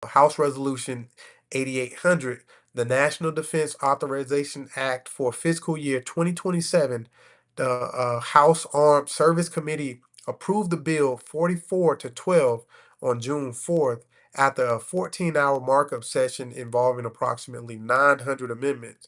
House Resolution 8800, the National Defense Authorization Act for fiscal year 2027, the House Armed Service Committee approved the bill 44 to 12 on June 4th after a 14-hour markup session involving approximately 900 amendments.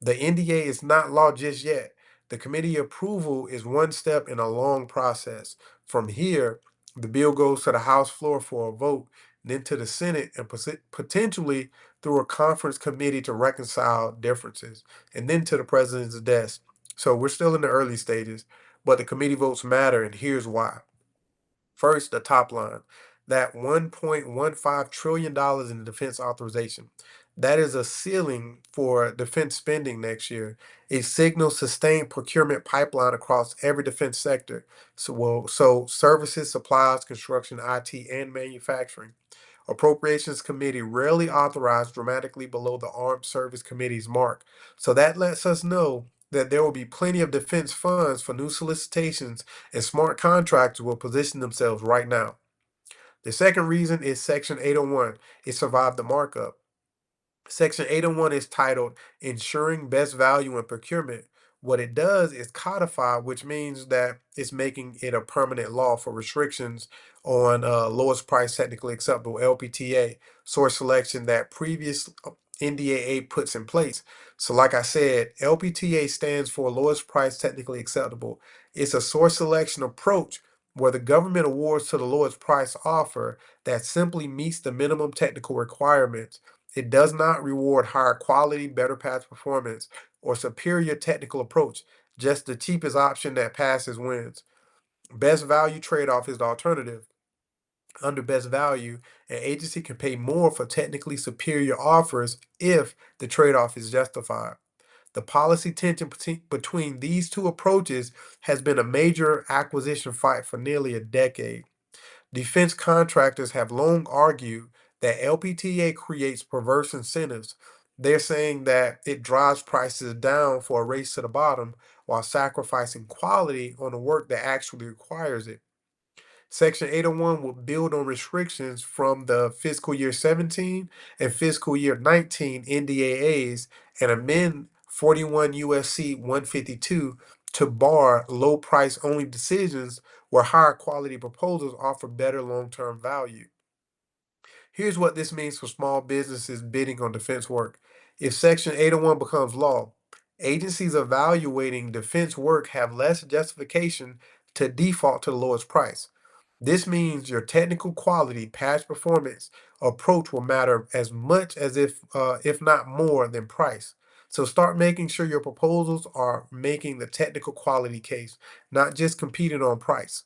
The NDA is not law just yet. The committee approval is one step in a long process. From here, the bill goes to the House floor for a vote, then to the Senate, and potentially through a conference committee to reconcile differences, and then to the president's desk. So we're still in the early stages, but the committee votes matter, and here's why. First, the top line, that $1.15 trillion in defense authorization. That is a ceiling for defense spending next year. It signals sustained procurement pipeline across every defense sector. So services, supplies, construction, IT, and manufacturing. Appropriations Committee rarely authorized dramatically below the Armed Service Committee's mark. So that lets us know that there will be plenty of defense funds for new solicitations, and smart contractors will position themselves right now. The second reason is Section 801. It survived the markup. Section 801 is titled Ensuring Best Value in Procurement. What it does is codify, which means that it's making it a permanent law for restrictions on lowest price technically acceptable LPTA source selection that previous NDAA puts in place. So, like I said, LPTA stands for lowest price technically acceptable. It's a source selection approach where the government awards to the lowest price offer that simply meets the minimum technical requirements. It does not reward higher quality, better past performance, or superior technical approach. Just the cheapest option that passes wins. Best value trade-off is the alternative. Under best value, an agency can pay more for technically superior offers if the trade-off is justified. The policy tension between these two approaches has been a major acquisition fight for nearly a decade. Defense contractors have long argued that LPTA creates perverse incentives. They're saying that it drives prices down for a race to the bottom while sacrificing quality on the work that actually requires it. Section 801 will build on restrictions from the fiscal year 17 and fiscal year 19 NDAAs and amend 41 USC 152 to bar low price only decisions where higher quality proposals offer better long term value. Here's what this means for small businesses bidding on defense work. If Section 801 becomes law, agencies evaluating defense work have less justification to default to the lowest price. This means your technical quality, past performance, approach will matter as much as if not more than price. So start making sure your proposals are making the technical quality case, not just competing on price.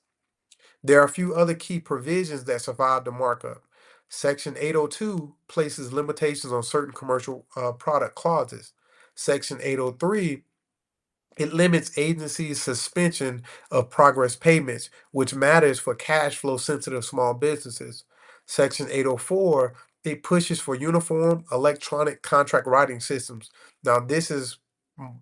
There are a few other key provisions that survive the markup. Section 802 places limitations on certain commercial product clauses. Section 803 it limits agencies' suspension of progress payments, which matters for cash flow sensitive small businesses. Section 804, it pushes for uniform electronic contract writing systems. Now, this is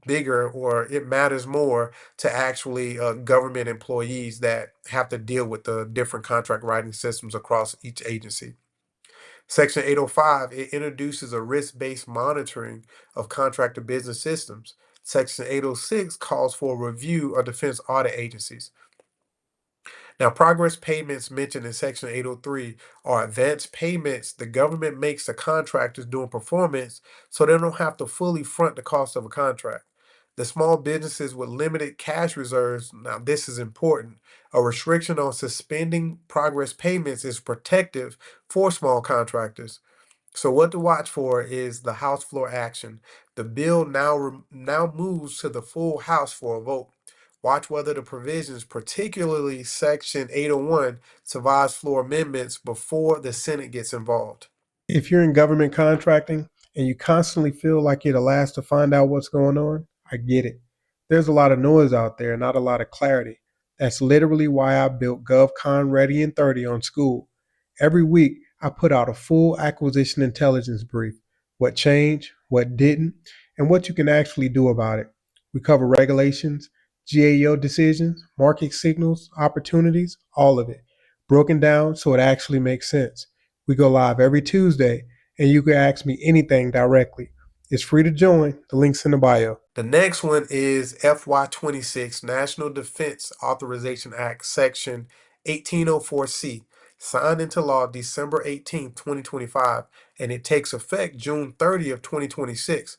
bigger or it matters more to actually government employees that have to deal with the different contract writing systems across each agency. Section 805, it introduces a risk-based monitoring of contractor business systems. Section 806 calls for a review of defense audit agencies. Now, progress payments mentioned in Section 803 are advance payments the government makes to contractors doing performance so they don't have to fully front the cost of a contract. The small businesses with limited cash reserves, now this is important. A restriction on suspending progress payments is protective for small contractors. So what to watch for is the House floor action. The bill now moves to the full House for a vote. Watch whether the provisions, particularly Section 801, survives floor amendments before the Senate gets involved. If you're in government contracting and you constantly feel like you're the last to find out what's going on, I get it. There's a lot of noise out there, not a lot of clarity. That's literally why I built GovCon Ready in 30 on School. Every week, I put out a full acquisition intelligence brief. What changed, what didn't, and what you can actually do about it. We cover regulations, GAO decisions, market signals, opportunities, all of it, broken down so it actually makes sense. We go live every Tuesday, and you can ask me anything directly. It's free to join. The link's in the bio. The next one is FY2026 National Defense Authorization Act, Section 1804C, signed into law December 18th, 2025, and it takes effect June 30th, 2026.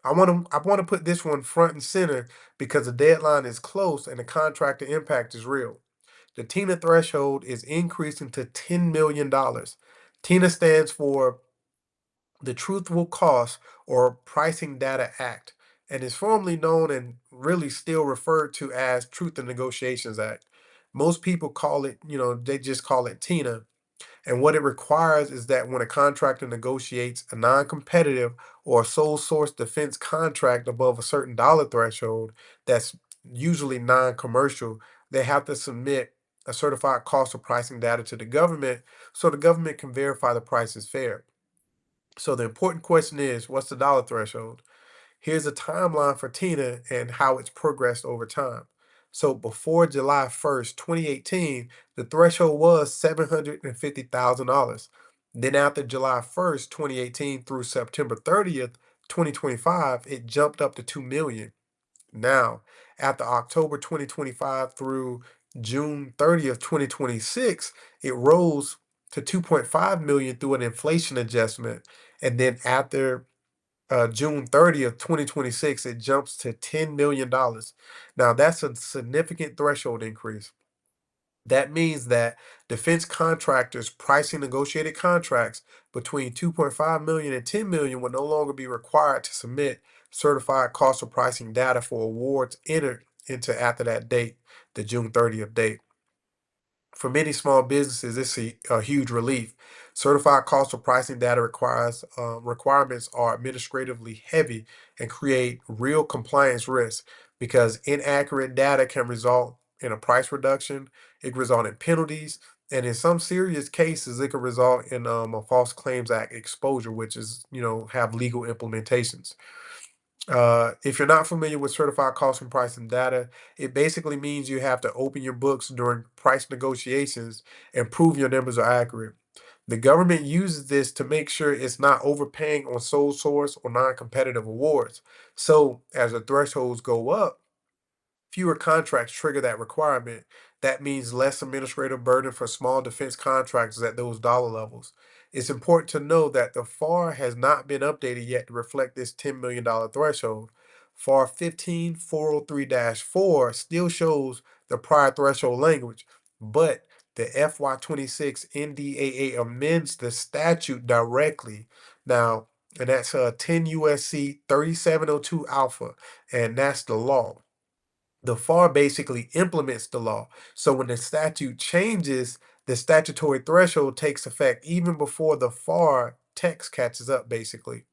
I want to put this one front and center because the deadline is close and the contractor impact is real. The TINA threshold is increasing to $10 million. TINA stands for the Truthful Cost or Pricing Data Act and is formally known and really still referred to as Truth in Negotiations Act. Most people call it, they just call it TINA. And what it requires is that when a contractor negotiates a non-competitive or sole source defense contract above a certain dollar threshold, that's usually non-commercial, they have to submit a certified cost of pricing data to the government so the government can verify the price is fair. So the important question is, what's the dollar threshold? Here's a timeline for TINA and how it's progressed over time. So before July 1st, 2018, the threshold was $750,000. Then after July 1st, 2018 through September 30th, 2025, it jumped up to 2 million. Now, after October 2025 through June 30th, 2026, it rose to 2.5 million through an inflation adjustment. And then after June 30th, 2026, it jumps to $10 million. Now, that's a significant threshold increase. That means that defense contractors pricing negotiated contracts between 2.5 million and 10 million will no longer be required to submit certified cost of pricing data for awards entered into after that date, the June 30th date. For many small businesses, this is a huge relief. Certified cost of pricing data requirements are administratively heavy and create real compliance risks because inaccurate data can result in a price reduction, it can result in penalties, and in some serious cases, it can result in a False Claims Act exposure, which is, have legal implementations. If you're not familiar with certified cost and pricing data, it basically means you have to open your books during price negotiations and prove your numbers are accurate. The government uses this to make sure it's not overpaying on sole source or non-competitive awards. So as the thresholds go up, fewer contracts trigger that requirement. That means less administrative burden for small defense contractors at those dollar levels. It's important to know that the FAR has not been updated yet to reflect this $10 million threshold. FAR 15403-4 still shows the prior threshold language, but the FY2026 NDAA amends the statute directly. Now, and that's 10 USC 3702 alpha, and that's the law. The FAR basically implements the law. So when the statute changes, the statutory threshold takes effect even before the FAR text catches up, basically.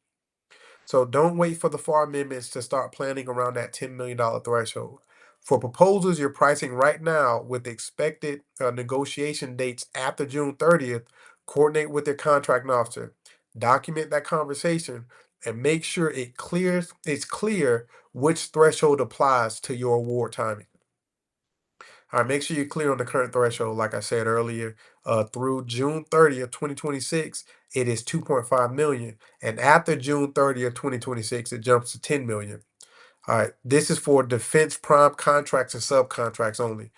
So don't wait for the FAR amendments to start planning around that $10 million threshold. For proposals you're pricing right now with expected negotiation dates after June 30th, coordinate with your contracting officer. Document that conversation and make sure it's clear which threshold applies to your award timing. All right, make sure you're clear on the current threshold. Like I said earlier, through June 30th, 2026, it is 2.5 million. And after June 30th, 2026, it jumps to 10 million. All right, this is for defense prime contracts and subcontracts only.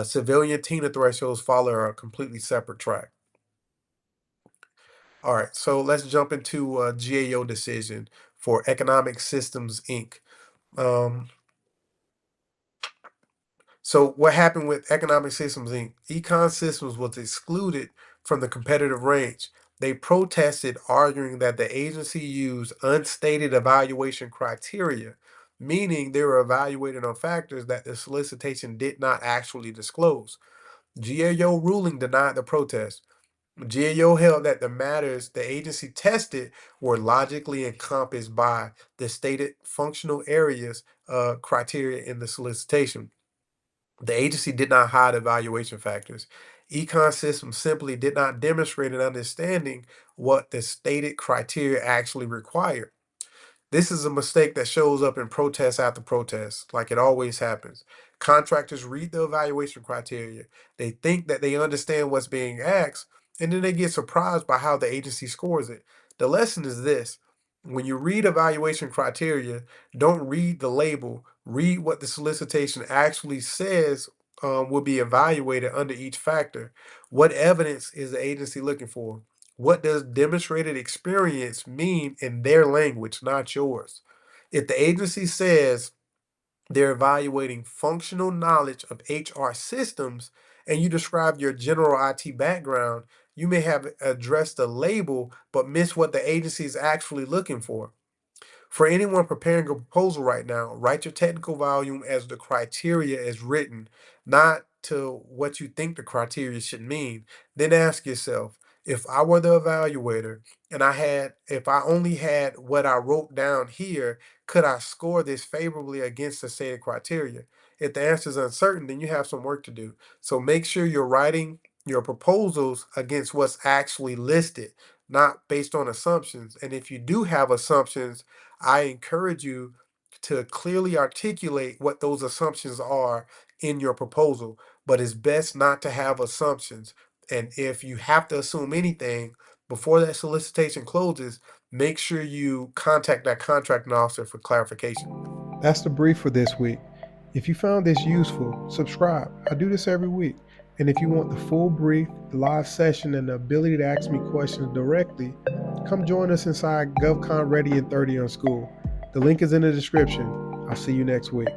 Civilian TINA thresholds follow a completely separate track. All right, so let's jump into a GAO decision for Economic Systems Inc. So what happened with Economic Systems Inc? Econ Systems was excluded from the competitive range. They protested, arguing that the agency used unstated evaluation criteria, meaning they were evaluated on factors that the solicitation did not actually disclose. GAO ruling denied the protest. GAO held that the matters the agency tested were logically encompassed by the stated functional areas criteria in the solicitation. The agency did not hide evaluation factors. Econ Systems simply did not demonstrate an understanding what the stated criteria actually required. This is a mistake that shows up in protest after protest, like it always happens. Contractors read the evaluation criteria. They think that they understand what's being asked, and then they get surprised by how the agency scores it. The lesson is this: when you read evaluation criteria, don't read the label, read what the solicitation actually says will be evaluated under each factor. What evidence is the agency looking for? What does demonstrated experience mean in their language, not yours? If the agency says they're evaluating functional knowledge of HR systems, and you describe your general IT background, you may have addressed the label but miss what the agency is actually looking for. For anyone preparing a proposal right now, write your technical volume as the criteria is written, not to what you think the criteria should mean. Then ask yourself, if I were the evaluator and if I only had what I wrote down here, could I score this favorably against the stated criteria? If the answer is uncertain, then you have some work to do. So make sure you're writing your proposals against what's actually listed, not based on assumptions. And if you do have assumptions, I encourage you to clearly articulate what those assumptions are in your proposal, but it's best not to have assumptions. And if you have to assume anything before that solicitation closes, make sure you contact that contracting officer for clarification. That's the brief for this week. If you found this useful, subscribe. I do this every week. And if you want the full brief, the live session, and the ability to ask me questions directly, come join us inside GovCon Ready in 30 on School. The link is in the description. I'll see you next week.